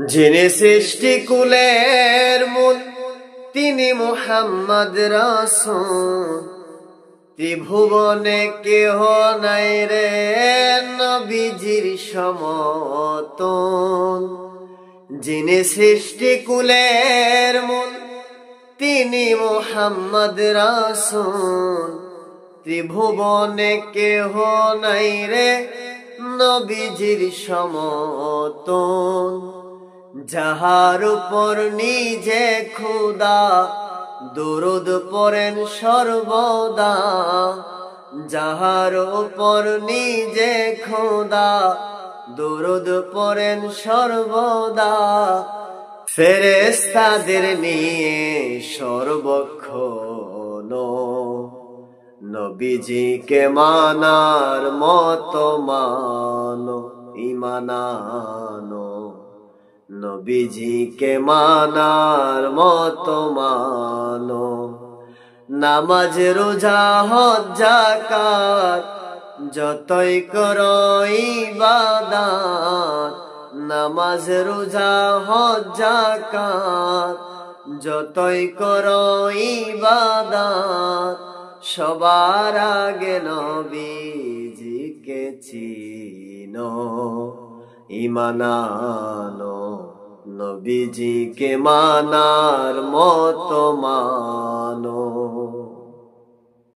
যিনি সৃষ্টি কুলের মূল তিনি মুহাম্মদ রাসূল। ত্রিভুবনে কেহ নাই রে নবীজির সমতুল। যিনি সৃষ্টি কুলের মূল তিনি মুহাম্মদ রাসূল। ত্রিভুবনে কেহ নাই রে নবীজির সমতুল। যাহার উপর নিজে খুদা দুরূদ পড়েন সর্বদা। যাহার উপর নিজে খুদা দুরূদ পড়েন সর্বদা। ফেরেশতাদের নিয়ে সর্বক্ষণ নবীজিকে মানার মতো মানো ঈমান আনো। নবীজিকে মানার মতো মানো। নামাজ রোজা হজ যাকাত যতই করো ইবাদত। নামাজ রোজা হজ যাকাত যতই করো ইবাদত। সবার আগে নবীজিকে চিনো ঈমান আনো। নবীজিকে মানার মতো মানো।